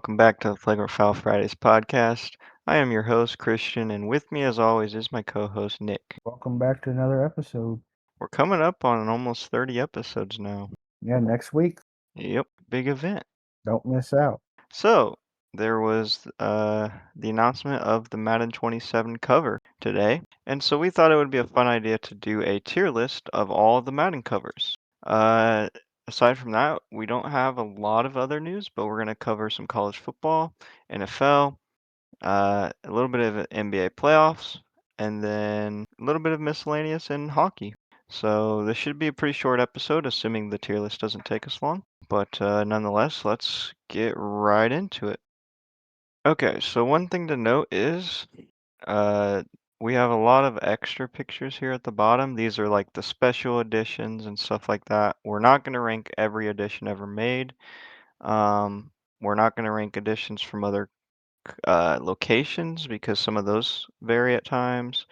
welcome back to the Flagrant Fridays podcast. I am your host, Christian, and with me, as always, is my co host, Nick. Welcome back to another episode. We're coming up on almost 30 episodes now. Yeah, next week, Yep, big event. don't miss out. So, there was the announcement of the Madden 27 cover today, and so we thought it would be a fun idea to do a tier list of all of the Madden covers. Uh, Aside from that, we don't have a lot of other news, but we're going to cover some college football, NFL, a little bit of NBA playoffs, and then a little bit of miscellaneous in hockey. So this should be a pretty short episode, assuming the tier list doesn't take us long. But nonetheless, let's get right into it. Okay, so one thing to note is uh, we have a lot of extra pictures here at the bottom. These are like the special editions and stuff like that. We're not going to rank every edition ever made. Um, we're not going to rank editions from other locations because some of those vary at times.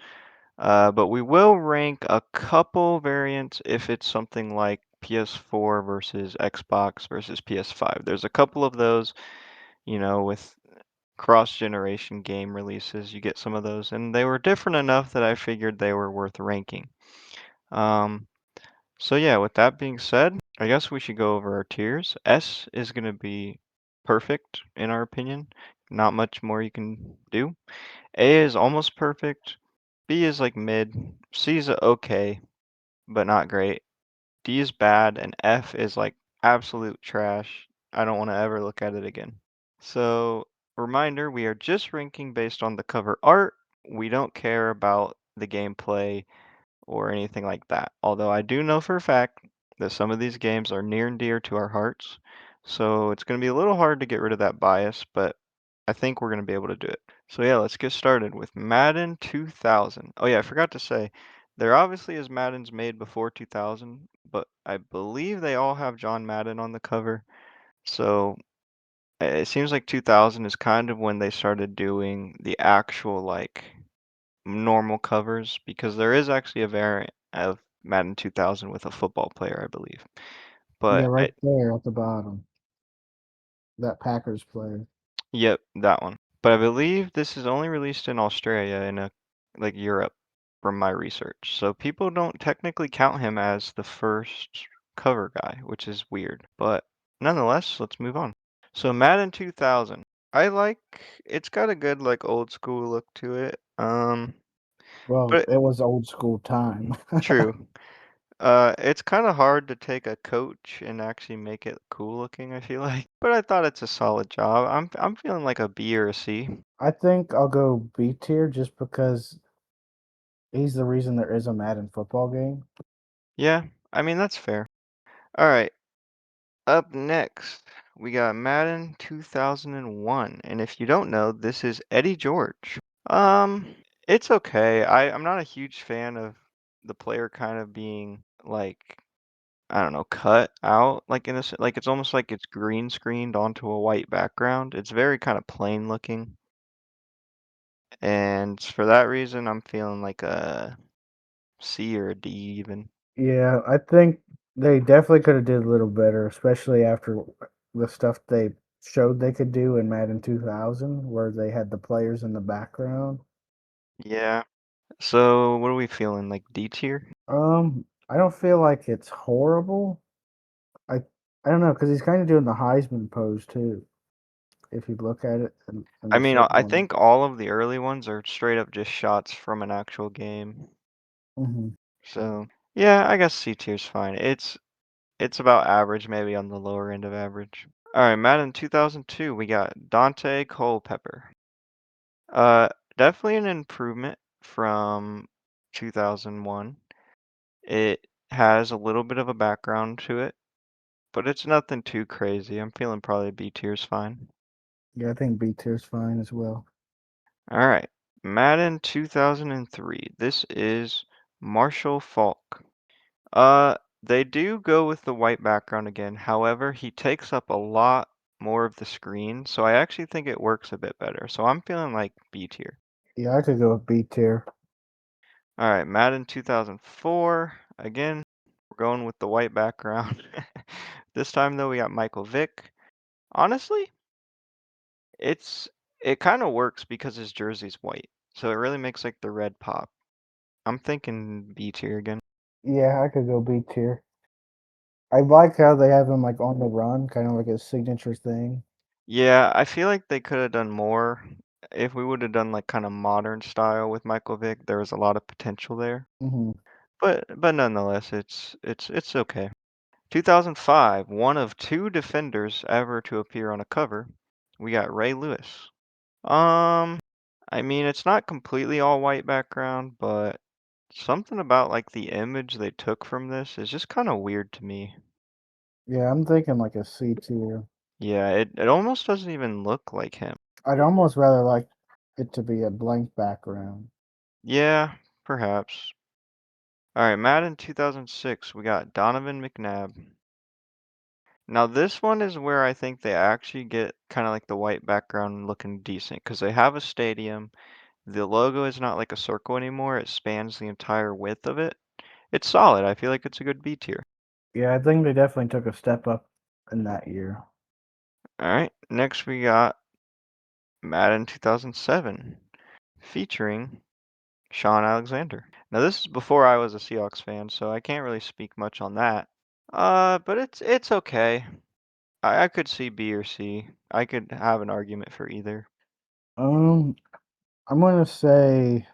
But we will rank a couple variants if it's something like PS4 versus Xbox versus PS5. There's a couple of those, with cross-generation game releases, you get some of those, and they were different enough that I figured they were worth ranking. Um, so yeah, with that being said, I guess we should go over our tiers. S is going to be perfect in our opinion. Not much more you can do. A is almost perfect. B is like mid. C is okay, but not great. D is bad, and F is like absolute trash. I don't want to ever look at it again. So, reminder, we are just ranking based on the cover art. We don't care about the gameplay or anything like that. Although I do know for a fact that some of these games are near and dear to our hearts. So it's going to be a little hard to get rid of that bias, but I think we're going to be able to do it. So yeah, let's get started with Madden 2000. Oh yeah, I forgot to say, there obviously is Maddens made before 2000, but I believe they all have John Madden on the cover. So it seems like 2000 is kind of when they started doing the actual like normal covers because there is actually a variant of Madden 2000 with a football player, I believe. Yeah, But right there at the bottom, that Packers player. yep, that one. But I believe this is only released in Australia and like Europe from my research. So people don't technically count him as the first cover guy, which is weird. But nonetheless, let's move on. So Madden 2000. I like it's got a good like old school look to it. Well, But it was old school time. true. It's kind of hard to take a coach and actually make it cool looking, I feel like. But I thought it's a solid job. I'm feeling like a B or a C. I think I'll go B tier just because he's the reason there is a Madden football game. Yeah, I mean that's fair. All right, up next, we got Madden 2001. And if you don't know, this is Eddie George. Um, it's okay. I'm not a huge fan of the player kind of being like I don't know, cut out like like it's almost like it's green screened onto a white background. It's very kind of plain looking. And for that reason, I'm feeling like a C or a D even. Yeah, I think they definitely could have did a little better, especially after the stuff they showed they could do in Madden 2000, where they had the players in the background. Yeah. So what are we feeling? Like D tier? I don't feel like it's horrible. I I don't know because he's kind of doing the Heisman pose too. If you look at it in I the mean, certain I one. think all of the early ones are straight up just shots from an actual game. Hmm. So yeah, I guess C tier's fine. It's about average, maybe on the lower end of average. All right, Madden 2002, we got Dante Culpepper. Uh, Definitely an improvement from 2001. It has a little bit of a background to it, but it's nothing too crazy. I'm feeling probably B tier's fine. Yeah, I think B tier's fine as well. All right, Madden 2003. This is Marshall Falk. They do go with the white background again. However, he takes up a lot more of the screen, so I actually think it works a bit better. So I'm feeling like B tier. Yeah, I could go with B tier. All right, Madden 2004. Again, we're going with the white background. This time though, we got Michael Vick. Honestly, It's it kind of works because his jersey's white, so it really makes like the red pop. I'm thinking B tier again. Yeah, I could go B tier. I like how they have him like on the run, kind of like a signature thing. Yeah, I feel like they could have done more. If we would have done like kind of modern style with Michael Vick, there was a lot of potential there. Hmm. But nonetheless, it's okay. 2005, one of two defenders ever to appear on a cover. We got Ray Lewis. Um, I mean, it's not completely all white background, but something about like the image they took from this is just kind of weird to me. Yeah, I'm thinking like a C tier. Yeah, it almost doesn't even look like him. I'd almost rather like it to be a blank background. Yeah, perhaps. All right, Madden 2006, we got Donovan McNabb. Now this one is where I think they actually get kind of like the white background looking decent because they have a stadium. The logo is not like a circle anymore. It spans the entire width of it. It's solid. I feel like it's a good B tier. Yeah, I think they definitely took a step up in that year. All right, next we got Madden 2007 featuring Sean Alexander. Now this is before I was a Seahawks fan, so I can't really speak much on that. But it's okay. I could see B or C. I could have an argument for either. Um, I'm gonna say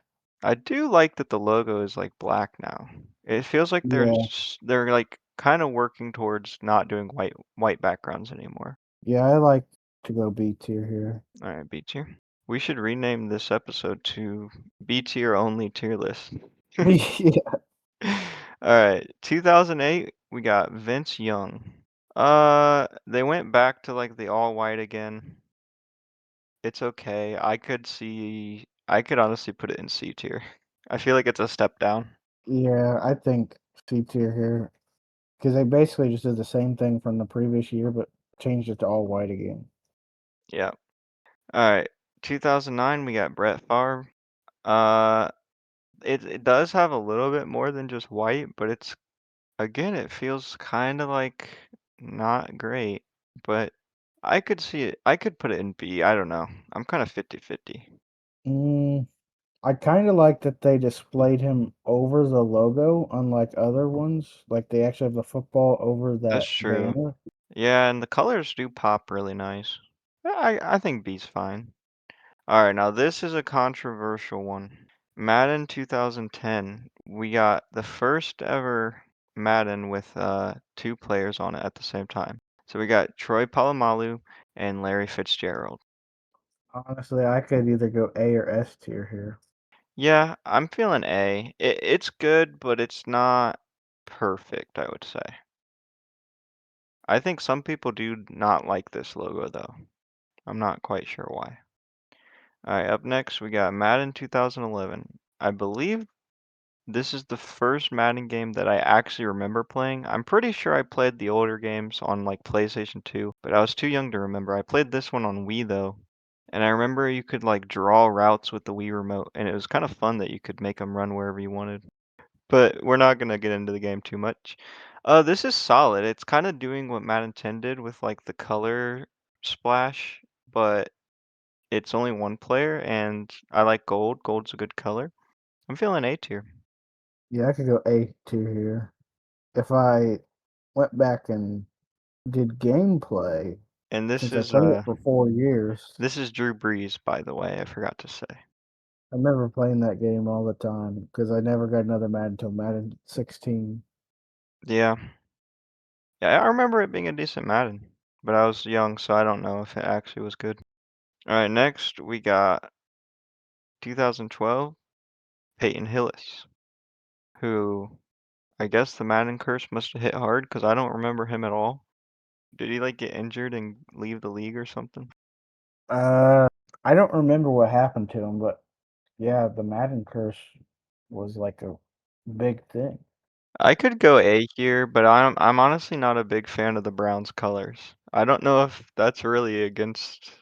I do like that the logo is like black now. It feels like yeah, they're like kind of working towards not doing white backgrounds anymore. yeah, I like to go B tier here. All right, B tier. We should rename this episode to B tier only tier list. Yeah, All right, 2008, we got Vince Young. They went back to like the all white again. It's okay. I could honestly put it in C tier. I feel like it's a step down. yeah, I think C tier here because they basically just did the same thing from the previous year, but changed it to all white again. Yeah. All right. 2009, we got Brett Favre. Uh, it does have a little bit more than just white, but it's again, it feels kind of like not great, but I could see it. I could put it in B. I don't know. I'm kind of 50-50. Mm, I kind of like that they displayed him over the logo, unlike other ones. Like they actually have the football over That's that true. banner. Yeah, and the colors do pop really nice. Yeah, I think B's fine. All right, now this is a controversial one. Madden 2010. We got the first ever Madden with two players on it at the same time. So we got Troy Polamalu and Larry Fitzgerald. Honestly, I could either go A or S tier here. Yeah, I'm feeling A. It's good, but it's not perfect, I would say. I think some people do not like this logo though. I'm not quite sure why. All right, up next we got Madden 2011. I believe this is the first Madden game that I actually remember playing. I'm pretty sure I played the older games on like PlayStation 2, but I was too young to remember. I played this one on Wii though, and I remember you could like draw routes with the Wii remote, and it was kind of fun that you could make them run wherever you wanted. But we're not gonna get into the game too much. This is solid. It's kind of doing what Madden 10 did with like the color splash, but it's only one player, and I like gold. Gold's a good color. I'm feeling A tier. Yeah, I could go A tier here. If I went back and did gameplay, And since I played it for 4 years, this is Drew Brees, by the way, I forgot to say. I remember playing that game all the time because I never got another Madden until Madden 16. Yeah. Yeah, I remember it being a decent Madden, but I was young, so I don't know if it actually was good. All right, next we got 2012 Peyton Hillis, who I guess the Madden curse must have hit hard because I don't remember him at all. Did he like get injured and leave the league or something? Uh, I don't remember what happened to him, but yeah, the Madden curse was like a big thing. I could go A here, but I'm honestly not a big fan of the Browns colors. I don't know if that's really against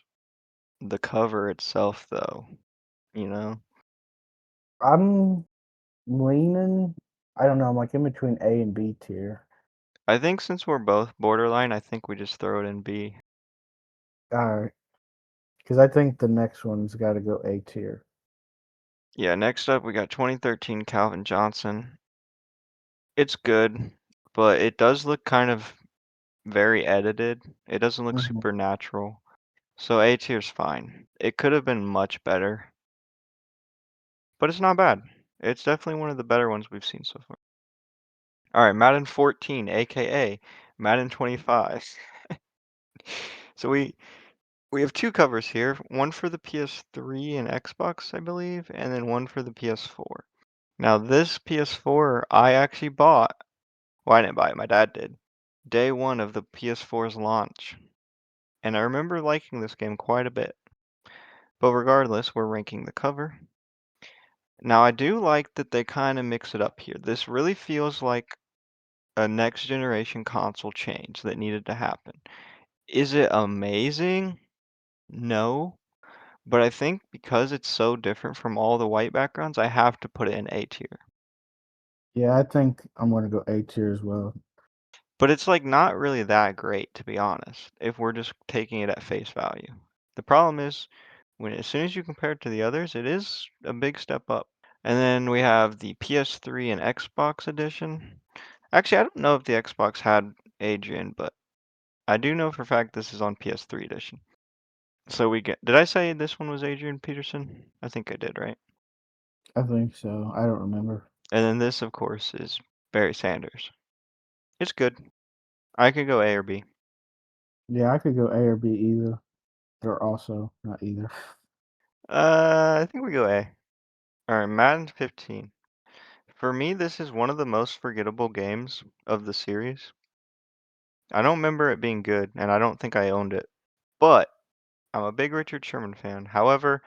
the cover itself though, you know? I'm leaning, I don't know, I'm like in between A and B tier. I think since we're both borderline, I think we just throw it in B. Alright. because I think the next one's got to go A tier. Yeah, next up we got 2013 Calvin Johnson. It's good, but it does look kind of very edited. It doesn't look Hmm. super natural. So A tier's fine. It could have been much better, but it's not bad. It's definitely one of the better ones we've seen so far. All right, Madden 14, aka Madden 25. So we have two covers here, one for the PS3 and Xbox, I believe, and then one for the PS4. Now this PS4 I actually bought. Well, I didn't buy it, my dad did. Day one of the PS4's launch. And I remember liking this game quite a bit. But regardless, we're ranking the cover. Now I do like that they kind of mix it up here. This really feels like a next generation console change that needed to happen. Is it amazing? No. But I think because it's so different from all the white backgrounds, I have to put it in A tier. Yeah, I think I'm gonna go A tier as well. But it's like not really that great, to be honest, if we're just taking it at face value. The problem is when as soon as you compare it to the others, it is a big step up. And then we have the PS3 and Xbox edition. Actually, I don't know if the Xbox had Adrian, but I do know for a fact this is on PS3 edition. So we get, did I say this one was Adrian Peterson? I think I did, right? I think so. I don't remember. And then this, of course, is Barry Sanders. It's good. I could go A or B. Yeah, I could go A or B either. Or also not either. I think we go A. All right, Madden 15. For me, this is one of the most forgettable games of the series. I don't remember it being good, and I don't think I owned it. But I'm a big Richard Sherman fan. However,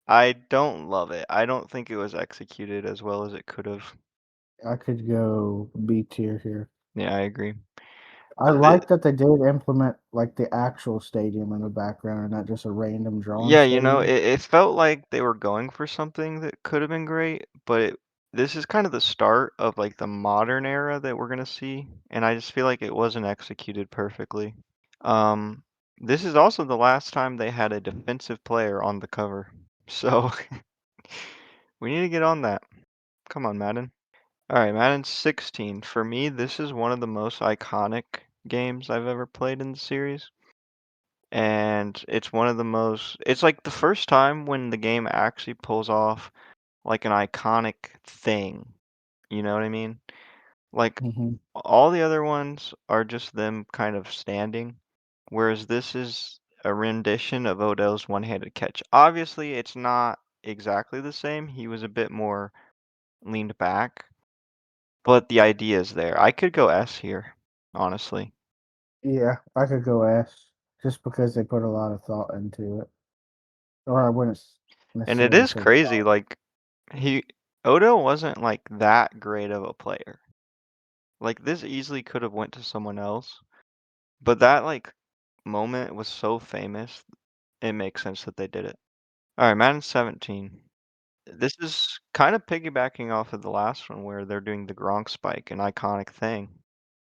I don't love it. I don't think it was executed as well as it could have. I could go B tier here. Yeah, I agree. I The, like that they did implement like the actual stadium in the background and not just a random drawn yeah, you know, stadium. it felt like they were going for something that could have been great, but this is kind of the start of like the modern era that we're gonna see, and I just feel like it wasn't executed perfectly. Um, this is also the last time they had a defensive player on the cover. So we need to get on that. Come on, Madden. All right, Madden 16. For me, this is one of the most iconic games I've ever played in the series. And it's one of the most, it's like the first time when the game actually pulls off like an iconic thing. You know what I mean? Like Hmm. all the other ones are just them kind of standing, whereas this is a rendition of Odell's one-handed catch. Obviously, it's not exactly the same. He was a bit more leaned back, but the idea is there. I could go S here, honestly. Yeah, I could go S just because they put a lot of thought into it. Or I wouldn't And it necessarily is say crazy, thought. like he Odell wasn't like that great of a player. Like this easily could have went to someone else, but that like moment was so famous, it makes sense that they did it. All right, Madden 17. This is kind of piggybacking off of the last one where they're doing the Gronk spike, an iconic thing.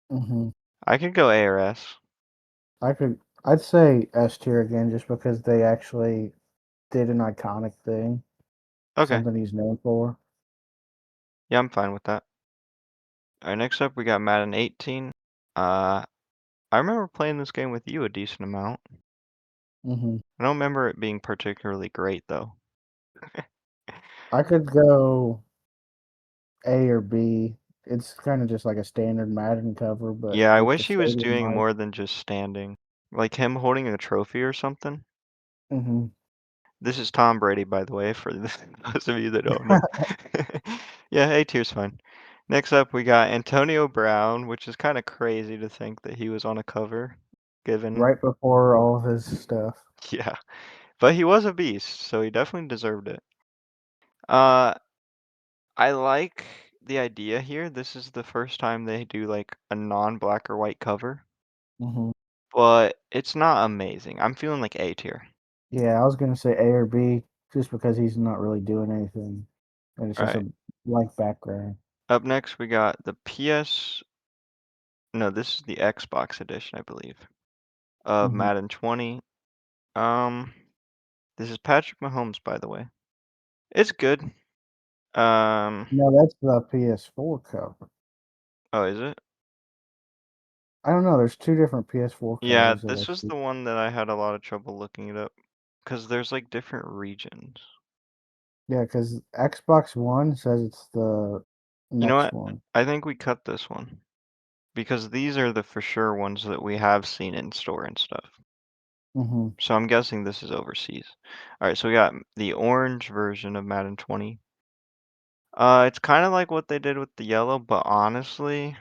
Hmm. I could go A or S. I'd say S tier again just because they actually did an iconic thing, Okay, something he's known for. yeah, I'm fine with that. All right, next up we got Madden 18. Uh, I remember playing this game with you a decent amount. Hmm. I don't remember it being particularly great though. I could go A or B. It's kind of just like a standard Madden cover, but Yeah, I with the wish he was stadium doing light. more than just standing. Like him holding a trophy or something. Hmm. This is Tom Brady, by the way, for those of you that don't know. Yeah, A tier's fine. Next up, we got Antonio Brown, which is kind of crazy to think that he was on a cover, given, Right before all of his stuff. yeah. But he was a beast, so he definitely deserved it. Uh, I like the idea here. This is the first time they do like a non-black or white cover, Hmm. but it's not amazing. I'm feeling like A tier. Yeah, I was gonna say A or B just because he's not really doing anything, and it's All just right. a blank background. Up next, we got the PS. No, this is the Xbox edition, I believe, of Hmm. Madden 20. Um, This is Patrick Mahomes, by the way. It's good. Um, No, that's the PS4 cover. oh, is it? I don't know. There's two different PS4 Yeah, covers that I this was see. the one that I had a lot of trouble looking it up because there's like different regions. Yeah, because Xbox One says it's the You know next what? one. I think we cut this one because these are the for sure ones that we have seen in store and stuff. Hmm. So I'm guessing this is overseas. All right, so we got the orange version of Madden 20. It's kind of like what they did with the yellow, but honestly,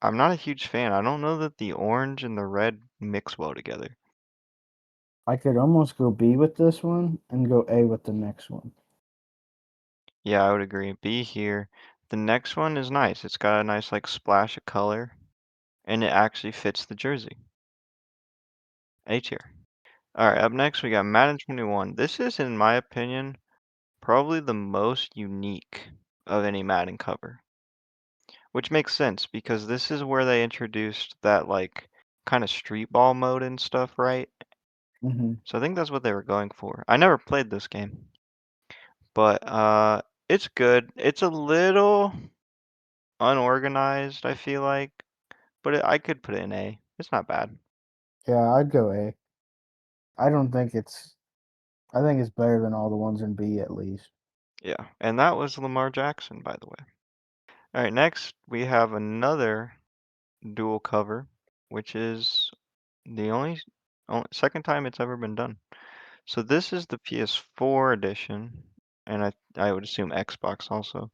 I'm not a huge fan. I don't know that the orange and the red mix well together. I could almost go B with this one and go A with the next one. Yeah, I would agree. B here. The next one is nice. It's got a nice like splash of color, and it actually fits the jersey. A tier. All right, up next we got Madden 21. This is, in my opinion, probably the most unique of any Madden cover, which makes sense because this is where they introduced that like kind of street ball mode and stuff, right? Hmm. So I think that's what they were going for. I never played this game, but it's good. It's a little unorganized, I feel like, but I could put it in A. It's not bad. Yeah, I'd go A. I don't think it's. I think it's better than all the ones in B at least. Yeah, and that was Lamar Jackson, by the way. All right, next we have another dual cover, which is the only second time it's ever been done. So this is the PS4 edition, and I would assume Xbox also.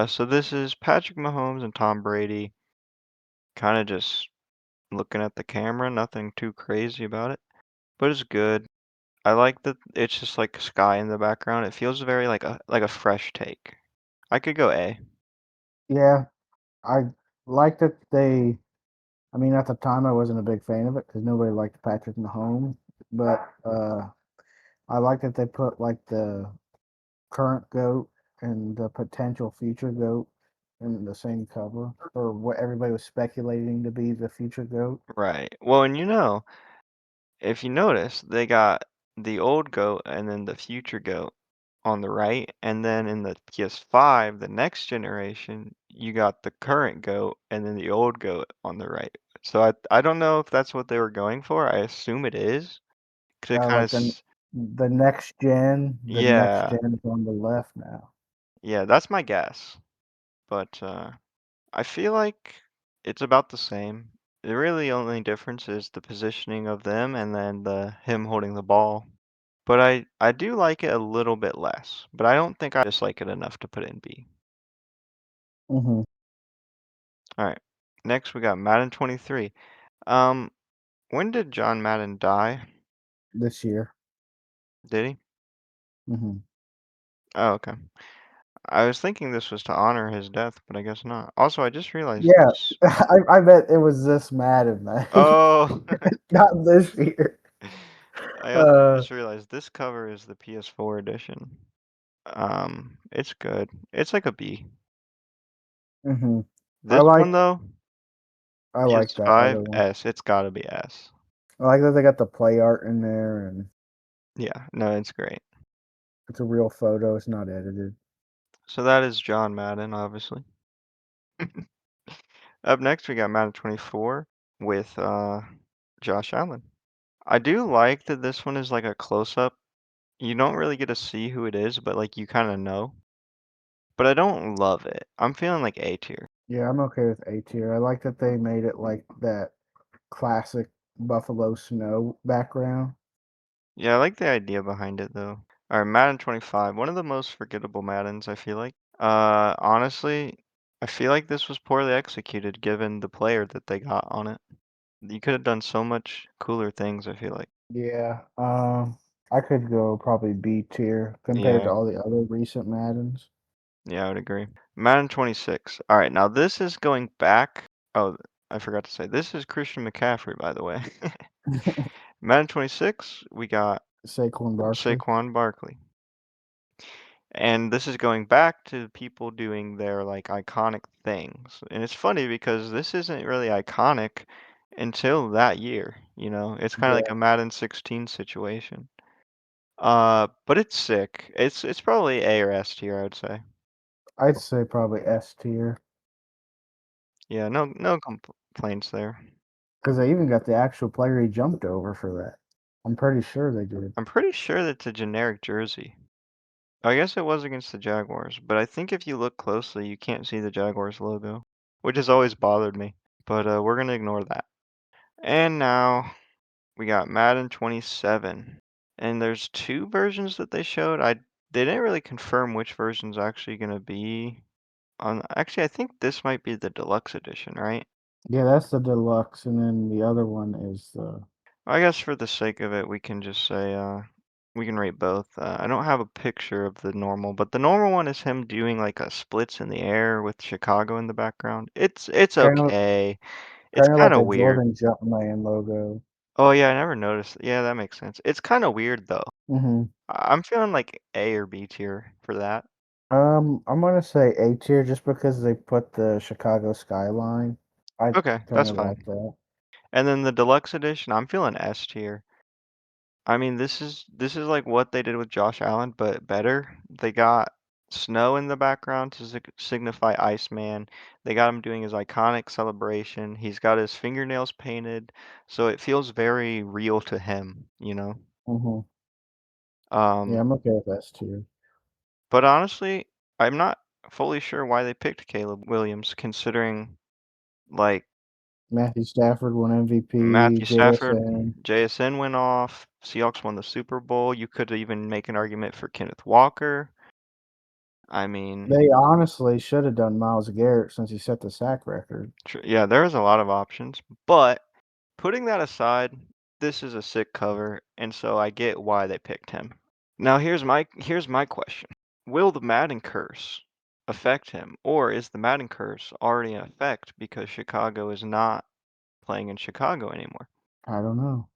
So this is Patrick Mahomes and Tom Brady, kind of just looking at the camera, nothing too crazy about it, but it's good. I like that it's just like sky in the background. It feels very like a fresh take. I could go A. Yeah, I like that they. I mean, at the time, I wasn't a big fan of it because nobody liked Patrick Mahomes. But I like that they put like the current goat and the potential future goat in the same cover, or what everybody was speculating to be the future goat. Right. Well, and if you notice, they got the old goat and then the future goat on the right, and then in the PS5, the next generation, you got the current goat and then the old goat on the right. So I don't know if that's what they were going for. I assume it is, 'cause it kind Like of the next yeah, gen is on the left now. yeah, that's my guess. But I feel like it's about the same. The really only difference is the positioning of them and then the him holding the ball. But I do like it a little bit less, but I don't think I dislike it enough to put it in B. Hmm. All right. Next we got Madden 23. Um, when did John Madden die? This year. Did he? Hmm. Oh, okay. I was thinking this was to honor his death, but I guess not. Also, I just realized Yeah, this. I bet it was this Madden, man. Oh, Not this year. I also Uh, just realized this cover is the PS4 edition. It's good. It's like a B. hmm. I This one like though, I like that other PS5 one. S. It's gotta be S. I like that they got the play art in there, and Yeah, no, it's great. it's a real photo. It's not edited. So that is John Madden, obviously. Up next, we got Madden 24 with Josh Allen. I do like that this one is like a close-up. You don't really get to see who it is, but like you kind of know. But I don't love it. I'm feeling like A tier. Yeah, I'm okay with A tier. I like that they made it like that classic buffalo snow background. Yeah, I like the idea behind it though. All right, Madden 25, one of the most forgettable Maddens, I feel like. Honestly, I feel like this was poorly executed given the player that they got on it. You could have done so much cooler things, I feel like. Yeah, I could go probably B tier compared to Yeah, all the other recent Maddens. yeah, I would agree. Madden 26. All right, now this is going back. Oh, I forgot to say, this is Christian McCaffrey, by the way. Madden 26, we got Saquon Barkley. Saquon Barkley. And this is going back to people doing their like iconic things. And it's funny because this isn't really iconic until that year, you know? It's kind of like Yeah. a Madden 16 situation. But it's sick. It's probably A or S tier, I would say. I'd say probably S tier Yeah, no complaints there. because they even got the actual player he jumped over for that. I'm pretty sure they did. I'm pretty sure that's a generic jersey. I guess it was against the Jaguars, but I think if you look closely, you can't see the Jaguars logo, which has always bothered me. But we're gonna ignore that. And now we got Madden 27, and there's two versions that they showed. They didn't really confirm which version's actually gonna be on. Actually, I think this might be the deluxe edition, right? Yeah, that's the deluxe, and then the other one is the. I guess for the sake of it, we can just say we can rate both. I don't have a picture of the normal, but the normal one is him doing like a splits in the air with Chicago in the background. It's Kind of okay. It's kind of kind like of a weird. Jordan Jumpman logo. Oh yeah, I never noticed. Yeah, that makes sense. It's kind of weird though. Mhm. I'm feeling like A or B tier for that. I'm gonna say A tier just because they put the Chicago skyline. I Okay, kind that's of fine. like that. And then the deluxe edition, I'm feeling S tier. I mean, this is like what they did with Josh Allen, but better. They got snow in the background to signify Iceman. They got him doing his iconic celebration. He's got his fingernails painted, so it feels very real to him, you know? Mhm. Yeah, Um, I'm okay with S tier. but honestly, I'm not fully sure why they picked Caleb Williams, considering like Matthew Stafford won MVP. Matthew Stafford, JSN. JSN went off, Seahawks won the Super Bowl. You could even make an argument for Kenneth Walker. I mean, They honestly should have done Miles Garrett since he set the sack record. yeah, there's a lot of options, but putting that aside, this is a sick cover, and so I get why they picked him. Now here's my question. Will the Madden curse affect him, or is the Madden curse already in effect because Chicago is not playing in Chicago anymore? I don't know.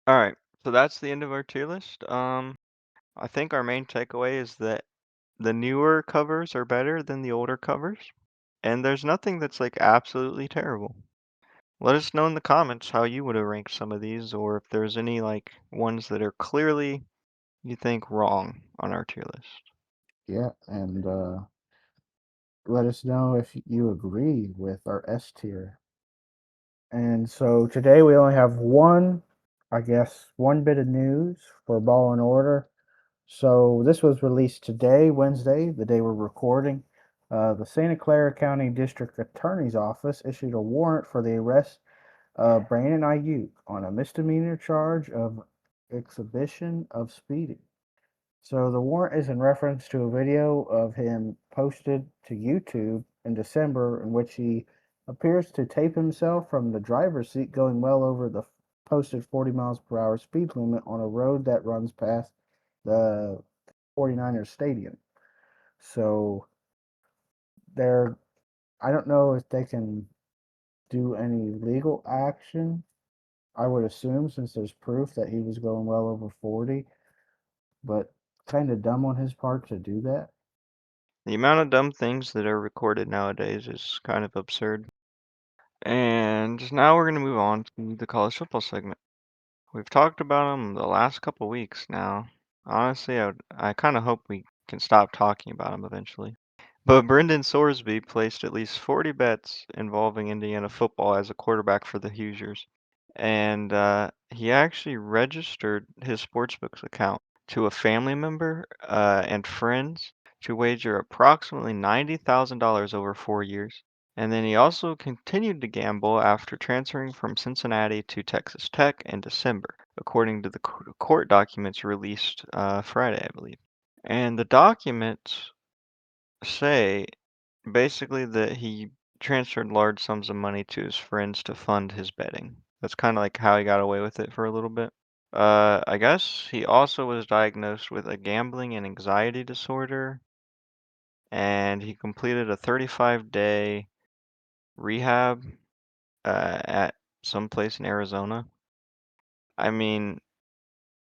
All right, so that's the end of our tier list. I think our main takeaway is that the newer covers are better than the older covers, and there's nothing that's like absolutely terrible. Let us know in the comments how you would have ranked some of these, or if there's any like ones that are clearly you think wrong on our tier list. Yeah, and let us know if you agree with our S tier. And so today we only have one, I guess, one bit of news for Ball and Order. So this was released today, Wednesday, the day we're recording. The Santa Clara County District Attorney's Office issued a warrant for the arrest of Brandon Ayuk on a misdemeanor charge of exhibition of speeding. So the warrant is in reference to a video of him posted to YouTube in December in which he appears to tape himself from the driver's seat going well over the posted 40 miles per hour speed limit on a road that runs past the 49ers stadium. So they're I don't know if they can do any legal action. I would assume since there's proof that he was going well over 40, but kind of dumb on his part to do that. The amount of dumb things that are recorded nowadays is kind of absurd. And now we're gonna move on to the college football segment. We've talked about them the last couple weeks now. Honestly, I kind of hope we can stop talking about them eventually. But Brendan Sorsby placed at least 40 bets involving Indiana football as a quarterback for the Hoosiers. And he actually registered his sportsbooks account to a family member and friends to wager approximately $90,000 over 4 years. And then he also continued to gamble after transferring from Cincinnati to Texas Tech in December, according to the court documents released Friday, I believe. And the documents say basically that he transferred large sums of money to his friends to fund his betting. That's kind of like how he got away with it for a little bit. I guess he also was diagnosed with a gambling and anxiety disorder, and he completed a 35-day rehab at some place in Arizona. I mean,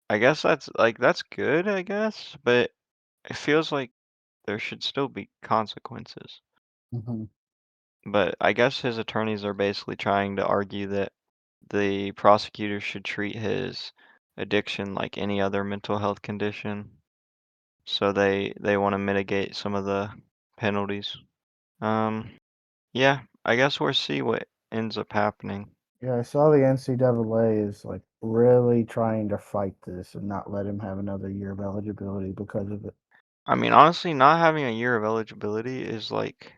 I guess that's good, I guess, but it feels like there should still be consequences. Mhm. But I guess his attorneys are basically trying to argue that the prosecutor should treat his addiction like any other mental health condition. So they want to mitigate some of the penalties. Um, yeah, I guess we'll see what ends up happening. Yeah, I saw the NCAA is like really trying to fight this and not let him have another year of eligibility because of it. I mean, honestly, not having a year of eligibility is like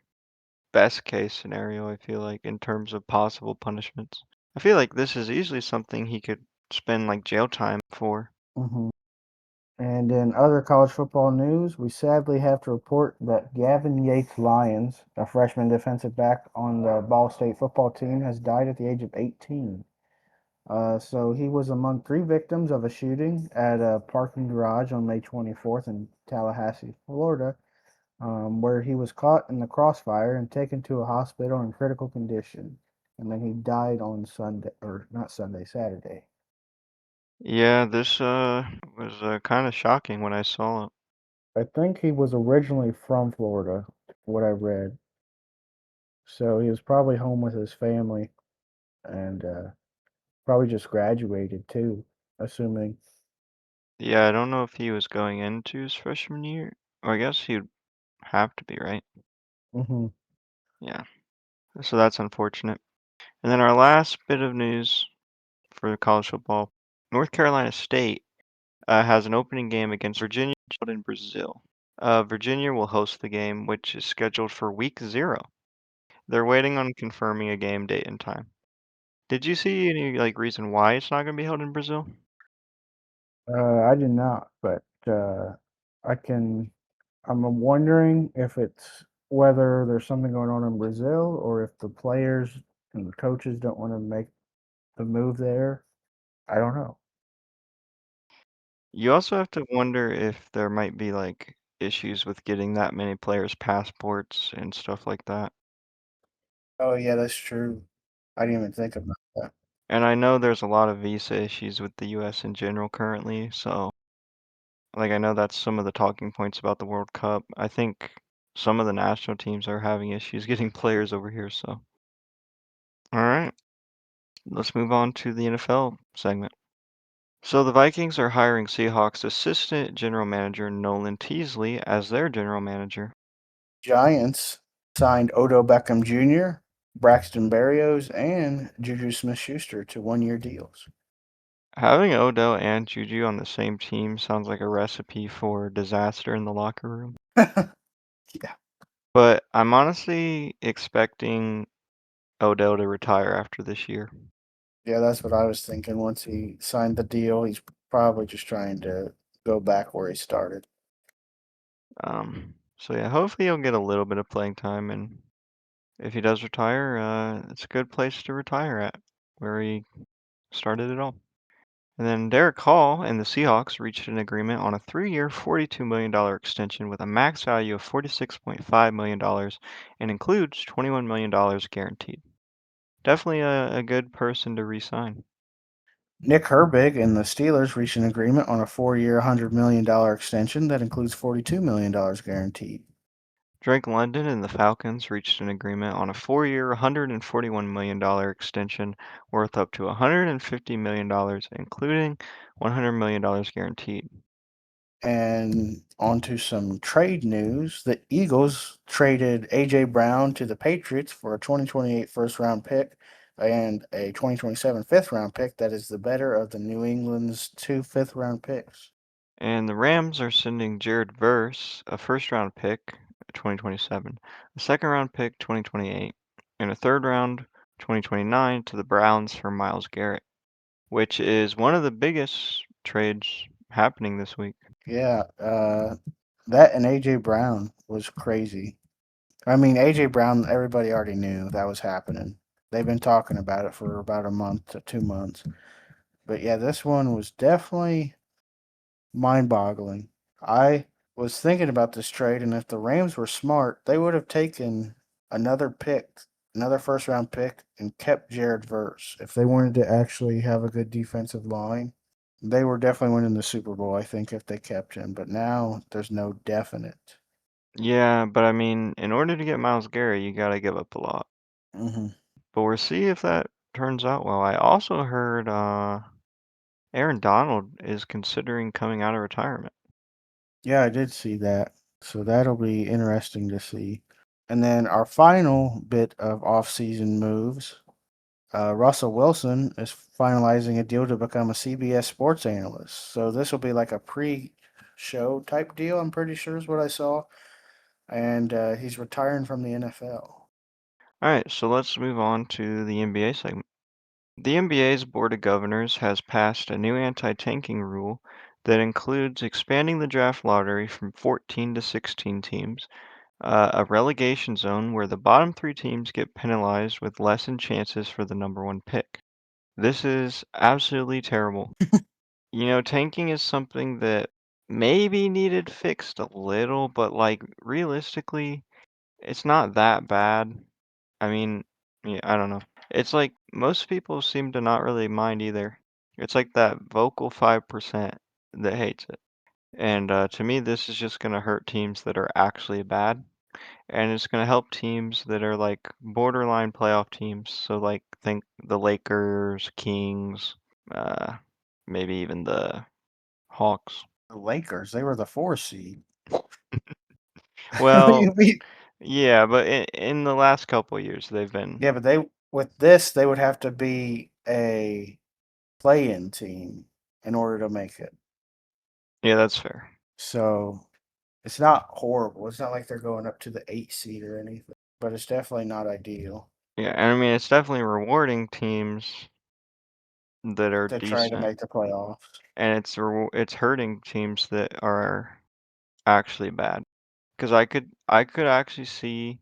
best case scenario, I feel like, in terms of possible punishments. I feel like this is easily something he could spend like jail time for. Hmm. And in other college football news, we sadly have to report that Gavin Yates Lyons, a freshman defensive back on the Ball State football team, has died at the age of 18. So he was among three victims of a shooting at a parking garage on May 24th in Tallahassee, Florida, where he was caught in the crossfire and taken to a hospital in critical condition. And then he died on Sunday, or not Sunday, Saturday. Yeah, this was kind of shocking when I saw it. I think he was originally from Florida, what I read. So he was probably home with his family and probably just graduated too, assuming. Yeah, I don't know if he was going into his freshman year, or I guess he'd have to be, right? Hmm. Yeah, so that's unfortunate. And then our last bit of news for college football, North Carolina State has an opening game against Virginia in Brazil. Virginia will host the game, which is scheduled for week 0. They're waiting on confirming a game date and time. Did you see any like reason why it's not going to be held in Brazil? I did not, but I can. I'm wondering if it's whether there's something going on in Brazil or if the players and the coaches don't want to make the move there. I don't know. You also have to wonder if there might be like issues with getting that many players' passports and stuff like that. Oh yeah, that's true. I didn't even think about that. And I know there's a lot of visa issues with the US in general currently, so like I know that's some of the talking points about the World Cup. I think some of the national teams are having issues getting players over here, so. All right, let's move on to the NFL segment. So the Vikings are hiring Seahawks assistant general manager Nolan Teasley as their general manager. Giants signed Odell Beckham Jr., Braxton Berrios, and Juju Smith-Schuster to one-year deals. Having Odell and Juju on the same team sounds like a recipe for disaster in the locker room. Yeah, But I'm honestly expecting Odell to retire after this year. yeah, that's what I was thinking. Once he signed the deal, he's probably just trying to go back where he started. So yeah, hopefully he'll get a little bit of playing time, and if he does retire, it's a good place to retire at, where he started it all. And then Derek Hall and the Seahawks reached an agreement on a 3-year, $42 million extension with a max value of $46.5 million and includes $21 million guaranteed. Definitely a good person to re-sign. Nick Herbig and the Steelers reached an agreement on a 4-year, $100 million extension that includes $42 million guaranteed. Drake London and the Falcons reached an agreement on a 4-year, $141 million extension worth up to $150 million, including $100 million guaranteed. And on to some trade news. The Eagles traded A.J. Brown to the Patriots for a 2028 first round pick and a 2027 fifth round pick that is the better of the New England's two fifth round picks. And the Rams are sending Jared Verse, a first round pick, 2027, a second round pick, 2028, and a third round, 2029, to the Browns for Myles Garrett, which is one of the biggest trades happening this week. Yeah, that and A.J. Brown was crazy. I mean, A.J. Brown, everybody already knew that was happening. They've been talking about it for about a month to 2 months. But yeah, this one was definitely mind boggling. I was thinking about this trade, and if the Rams were smart, they would have taken another pick, another first round pick, and kept Jared Verse. If they wanted to actually have a good defensive line, they were definitely winning the Super Bowl, I think, if they kept him. But now there's no definite. Yeah, but I mean, in order to get Myles Garrett, you gotta give up a lot. Hmm. But we'll see if that turns out well. I also heard Aaron Donald is considering coming out of retirement. Yeah, I did see that. So that'll be interesting to see. And then our final bit of off-season moves, Russell Wilson is finalizing a deal to become a CBS sports analyst. So this will be like a pre-show type deal, I'm pretty sure is what I saw. And he's retiring from the NFL. All right, so let's move on to the NBA segment. The NBA's Board of Governors has passed a new anti-tanking rule that includes expanding the draft lottery from 14 to 16 teams, a relegation zone where the bottom three teams get penalized with lessened chances for the number one pick. This is absolutely terrible. Tanking is something that maybe needed fixed a little, but like realistically, it's not that bad. I mean, yeah, I don't know. It's like most people seem to not really mind either. It's like that vocal 5% that hates it. And to me, this is just going to hurt teams that are actually bad. And it's going to help teams that are like borderline playoff teams. So, like, think the Lakers, Kings, uh, maybe even the Hawks. The Lakers, they were the 4 seed. What do Well, you mean? yeah, but in the last couple years, they've been. Yeah, but they with this they would have to be a play-in team in order to make it. Yeah, that's fair. So it's not horrible. It's not like they're going up to the 8 seed or anything, but it's definitely not ideal Yeah, and I mean, it's definitely rewarding teams that are to try to decent, make the playoffs. and it's hurting teams that are actually bad. Because I could actually see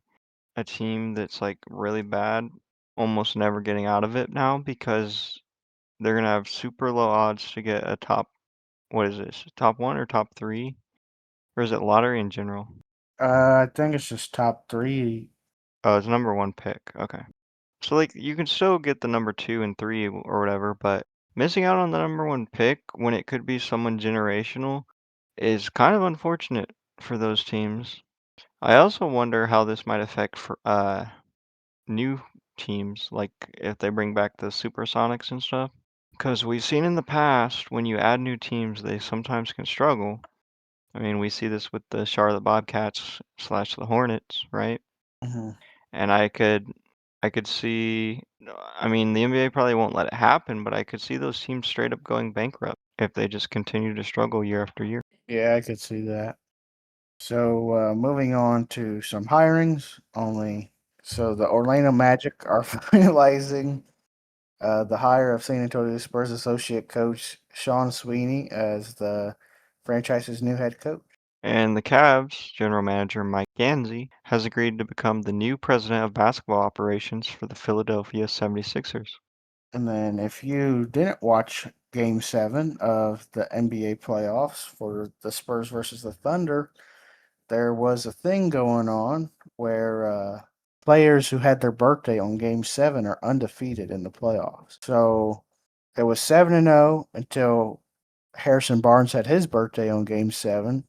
a team that's like really bad almost never getting out of it now because they're gonna have super low odds to get a top. What is this? Top one or top three? Or is it lottery in general? I think it's just top three. Oh, it's number one pick. Okay. So like you can still get the number two and three or whatever, but missing out on the number one pick when it could be someone generational is kind of unfortunate for those teams. I also wonder how this might affect for new teams, like if they bring back the Supersonics and stuff. Because we've seen in the past when you add new teams, they sometimes can struggle. I mean, we see this with the Charlotte Bobcats slash the Hornets, right? Mhm. And I could see, I mean, the NBA probably won't let it happen, but I could see those teams straight up going bankrupt if they just continue to struggle year after year. Yeah, I could see that. So moving on to some hirings only. So the Orlando Magic are finalizing the hire of San Antonio Spurs associate coach Sean Sweeney as the franchise's new head coach. And the Cavs general manager Mike Ganzi has agreed to become the new president of basketball operations for the Philadelphia 76ers. And then, if you didn't watch Game 7 of the NBA playoffs for the Spurs versus the Thunder, there was a thing going on where players who had their birthday on Game 7 are undefeated in the playoffs. So it was 7-0 until Harrison Barnes had his birthday on Game 7.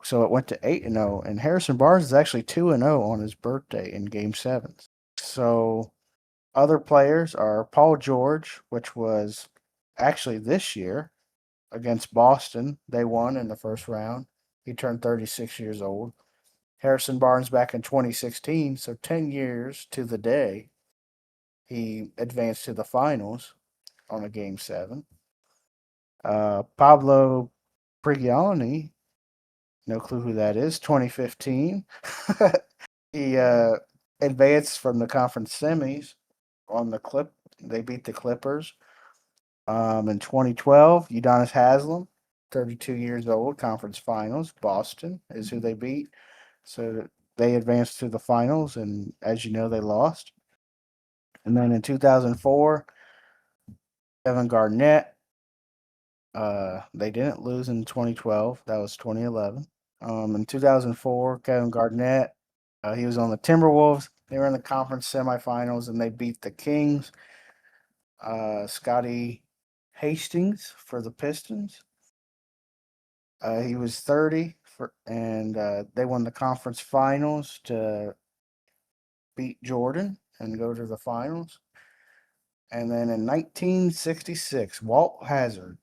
So it went to 8-0, and Harrison Barnes is actually 2-0 on his birthday in Game 7. So other players are Paul George, which was actually this year against Boston. They won in the first round. He turned 36 years old. Harrison Barnes back in 2016, so 10 years to the day, he advanced to the finals on a game 7. Pablo Prigioni, no clue who that is, 2015. He advanced from the conference semis on the clip. They beat the Clippers. In 2012, Udonis Haslem, 32 years old, conference finals. Boston is who they beat. So they advanced to the finals, and as you know, they lost. And then in 2004, Kevin Garnett, they didn't lose in 2012. That was 2011. In 2004, Kevin Garnett, he was on the Timberwolves. They were in the conference semifinals, and they beat the Kings. Scotty Hastings for the Pistons. He was 30, and they won the conference finals to beat Jordan and go to the finals. And then in 1966, Walt Hazard.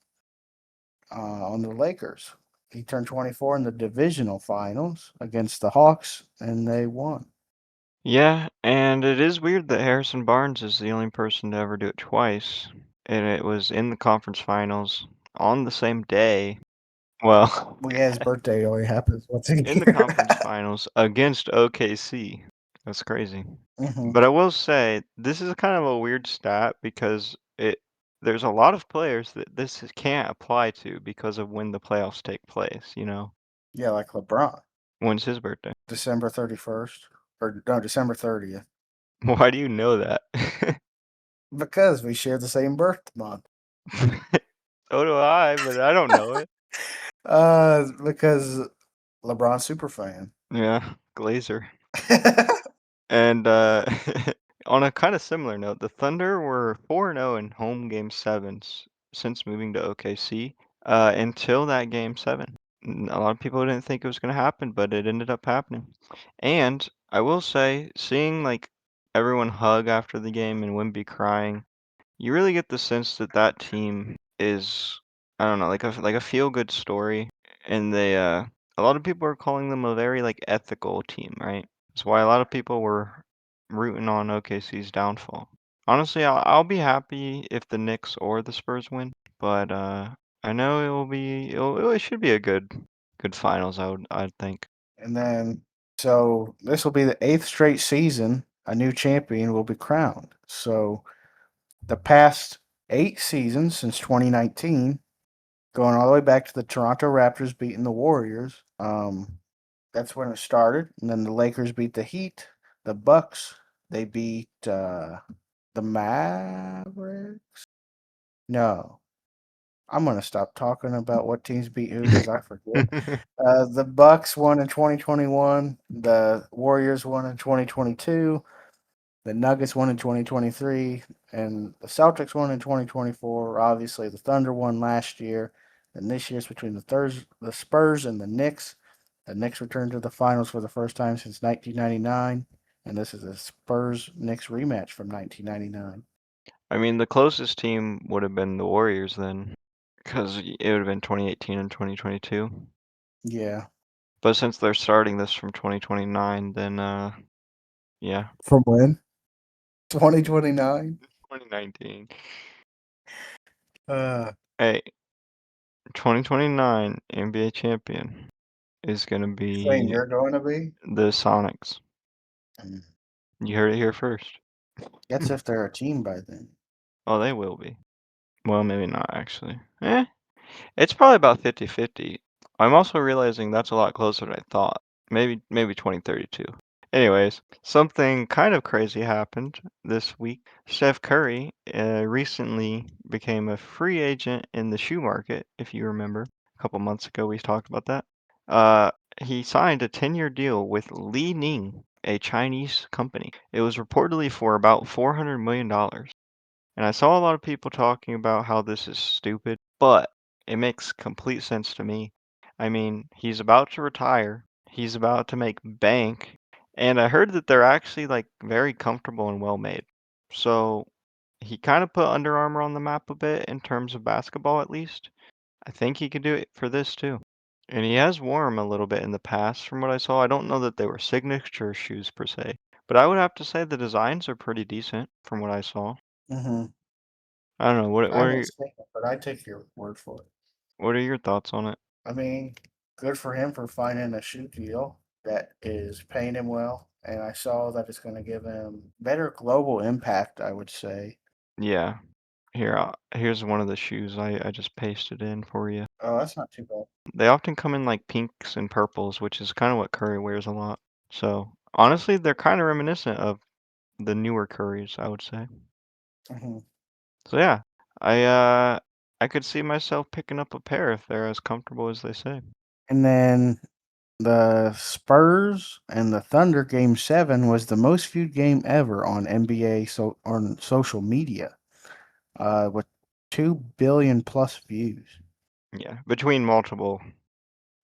on the Lakers. He turned 24 in the divisional finals against the Hawks, and they won. Yeah, and it is weird that Harrison Barnes is the only person to ever do it twice, and it was in the conference finals on the same day. Well, Well, yeah, his birthday only happens once a in the year. conference finals against OKC. That's crazy. Hmm. But I will say this is kind of a weird stat because there's a lot of players that can't apply to because of when the playoffs take place, you know. Yeah, like LeBron, When's his birthday? December 31st, or no, December 30th, Why do you know that? because we share the same birth month. So do I, but I don't know it. Because LeBron's super fan. Yeah, Glazer. And on a kind of similar note, the Thunder were 4-0 in home game sevens since moving to OKC until that game seven. A lot of people didn't think it was going to happen, but it ended up happening. And I will say, seeing like everyone hug after the game and Wemby crying, you really get the sense that that team is, I don't know, like a feel-good story, and a lot of people are calling them a very like ethical team, right? That's why a lot of people were rooting on OKC's downfall. Honestly, I'll be happy if the Knicks or the Spurs win, but I know it should be a good finals. I'd think. And then, so this will be the eighth straight season a new champion will be crowned. So the past 8 seasons since 2019, going all the way back to the Toronto Raptors beating the Warriors. That's when it started. And then the Lakers beat the Heat, the Bucks. They beat the Mavericks. No, I'm gonna stop talking about what teams beat who because I forget. The Bucks won in 2021. The Warriors won in 2022. The Nuggets won in 2023, and the Celtics won in 2024. Obviously, the Thunder won last year, and this year's between the Spurs and the Knicks. The Knicks returned to the finals for the first time since 1999, and this is a Spurs Knicks rematch from 1999. I mean, the closest team would have been the Warriors then, because it would have been 2018 and 2022. Yeah, But since they're starting this from 2029, then yeah, from when? 2029. 2019. Uh, Hey, 2029 NBA champion is gonna saying be you're going to be? the Sonics. Mm, You heard it here first. That's if they're a team by then. Oh, they will be. Well, maybe not actually. It's probably about 50-50. I'm also realizing that's a lot closer than I thought. Maybe 2032. Anyways, something kind of crazy happened this week. Steph Curry recently became a free agent in the shoe market, if you remember. A couple months ago we talked about that. Uh, he signed a 10-year deal with Li Ning, a Chinese company. It was reportedly for about $400 million. And I saw a lot of people talking about how this is stupid, but it makes complete sense to me. I mean, he's about to retire, he's about to make bank, and I heard that they're actually like very comfortable and well made. So he kind of put Under Armour on the map a bit in terms of basketball at least. I think he could do it for this too. And he has worn 'em a little bit in the past from what I saw. I don't know that they were signature shoes per se, but I would have to say the designs are pretty decent from what I saw. Mm-hmm. I don't know. I haven't seen it, but I take your word for it. What are your thoughts on it? I mean, good for him for finding a shoe deal that is paying him well. And I saw that it's going to give him better global impact, I would say. Yeah. Here's one of the shoes I just pasted in for you. Oh, that's not too bad. They often come in like pinks and purples, which is kind of what Curry wears a lot. So honestly, they're kind of reminiscent of the newer Currys, I would say. Hmm. So yeah, I could see myself picking up a pair if they're as comfortable as they say. And then the Spurs and the Thunder game 7 was the most viewed game ever on NBA on social media, with 2 billion plus views. Yeah, between multiple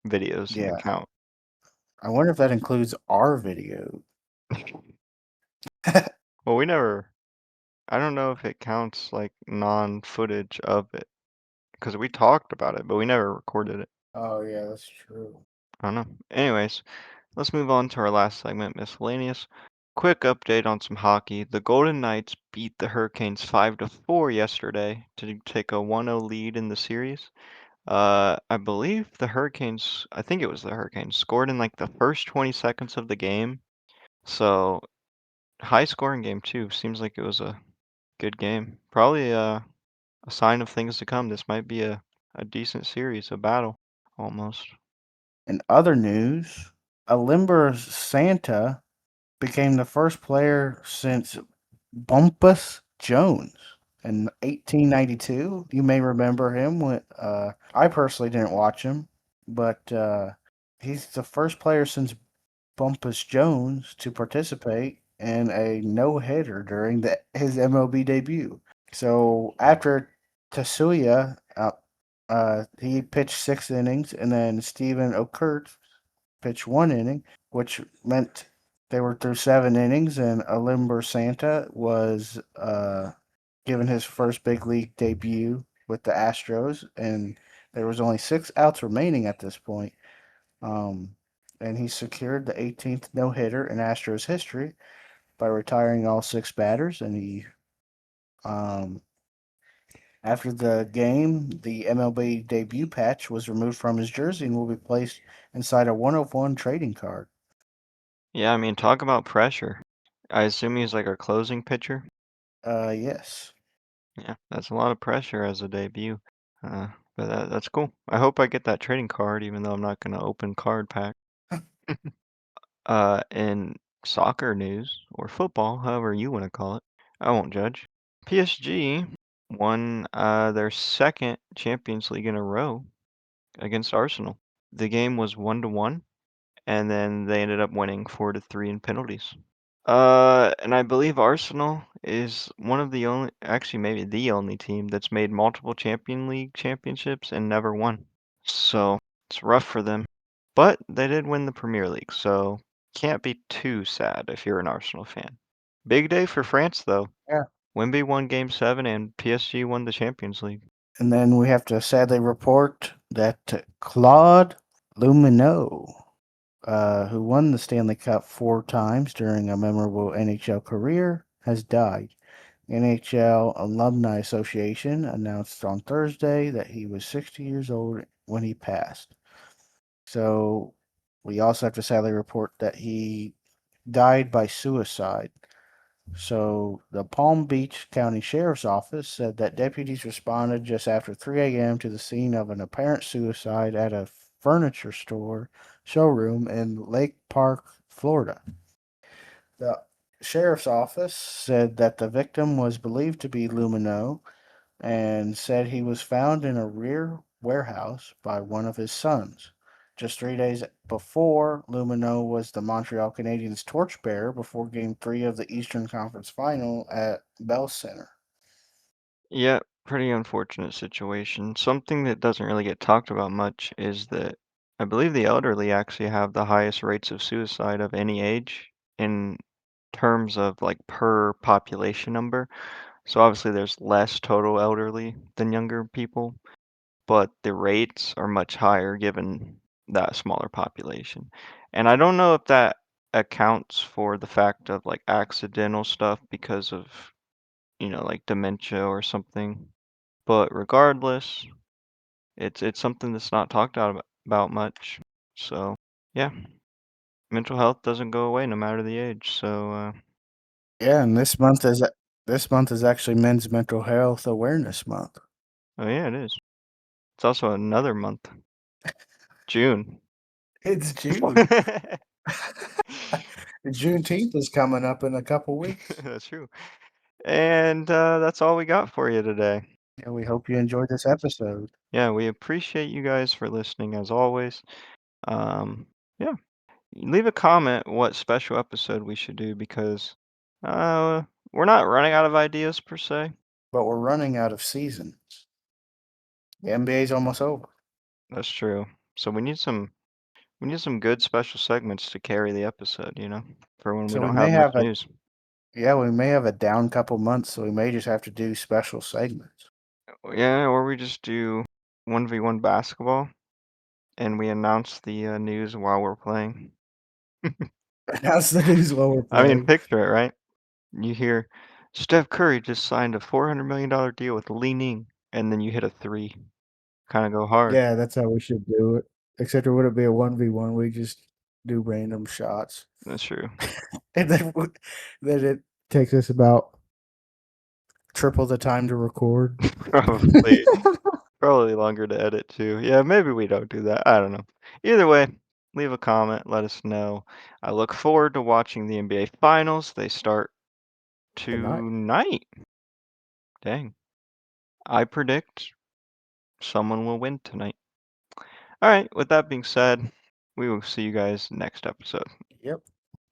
videos and Yeah. account. I wonder if that includes our video. Well, I don't know if it counts like non-footage of it. because we talked about it, but we never recorded it. Oh yeah, that's true. I don't know. Anyways, let's move on to our last segment, miscellaneous. Quick update on some hockey. The Golden Knights beat the Hurricanes 5-4 yesterday to take a 1-0 lead in the series. I believe the Hurricanes, I think it was the Hurricanes, scored in like the first 20 seconds of the game. So, high scoring game too. Seems like it was a good game. Probably a sign of things to come. This might be a decent series, a battle almost. In other news, Alimber Santa became the first player since Bumpus Jones in 1892. You may remember him. When I personally didn't watch him, but he's the first player since Bumpus Jones to participate in a no hitter during his MLB debut. So after Tasuya, he pitched 6 innings, and then Stephen Okert pitched 1 inning, which meant they were through 7 innings, and Alimber Santa was given his first big league debut with the Astros, and there was only 6 outs remaining at this point. Um, and he secured the 18th no hitter in Astros history by retiring all 6 batters. And um, after the game, the MLB debut patch was removed from his jersey and will be placed inside a 101 trading card. Yeah, I mean, talk about pressure. I assume he's like our closing pitcher. Yes. Yeah, that's a lot of pressure as a debut. Uh, but that's cool. I hope I get that trading card, even though I'm not gonna open card pack. In soccer news or football, however you want to call it, I won't judge. PSG won their second Champions League in a row against Arsenal. The game was 1-1, and then they ended up winning 4-3 in penalties. And I believe Arsenal is one of the only, actually maybe the only team that's made multiple Champion League championships and never won. So it's rough for them. But they did win the Premier League, so can't be too sad if you're an Arsenal fan. Big day for France though. Yeah. Wemby won Game 7 and PSG won the Champions League. And then we have to sadly report that Claude Lumineau, who won the Stanley Cup 4 times during a memorable NHL career, has died. NHL Alumni Association announced on Thursday that he was 60 years old when he passed. So we also have to sadly report that he died by suicide. So the Palm Beach County Sheriff's Office said that deputies responded just after 3 a.m. to the scene of an apparent suicide at a furniture store showroom in Lake Park, Florida. The sheriff's office said that the victim was believed to be Lumino and said he was found in a rear warehouse by one of his sons. Just 3 days before, Lumino was the Montreal Canadiens torchbearer before Game 3 of the Eastern Conference Final at Bell Center. Yeah, pretty unfortunate situation. Something that doesn't really get talked about much is that I believe the elderly actually have the highest rates of suicide of any age in terms of like per population number. So obviously there's less total elderly than younger people, but the rates are much higher given that smaller population. And I don't know if that accounts for the fact of like accidental stuff because of, like dementia or something. But regardless, it's something that's not talked about much. So, yeah, mental health doesn't go away no matter the age. So, Yeah, and this month is actually Men's Mental Health Awareness Month. oh yeah, it is. It's also another month, June. It's June. Juneteenth is coming up in a couple weeks. That's true. And that's all we got for you today. And we hope you enjoyed this episode. Yeah, we appreciate you guys for listening as always. Yeah, leave a comment what special episode we should do because uh, we're not running out of ideas per se. But we're running out of seasons. The NBA's almost over. That's true. So we need some good special segments to carry the episode, for when we So we don't may have much have a news. Yeah, we may have a down couple months, so we may just have to do special segments. Yeah, or we just do 1v1 basketball and we announce the news while we're playing. How's the news while we're I mean, playing? picture it, right? You hear Steph Curry just signed a $400 million deal with Li Ning, and then you hit a three. Kind of go hard. Yeah, that's how we should do it. Except it wouldn't be a 1v1. We just do random shots. That's true. And then it takes us about triple the time to record. Probably. Probably longer to edit too. Yeah, maybe we don't do that. I don't know. Either way, leave a comment, let us know. I look forward to watching the NBA Finals. They start Tonight. tonight. Dang. I predict someone will win tonight. All right, with that being said, we will see you guys next episode. Yep.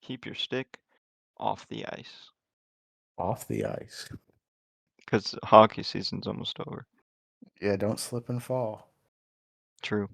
Keep your stick off the ice Off the ice. because hockey season's almost over. Yeah, don't slip and fall. True.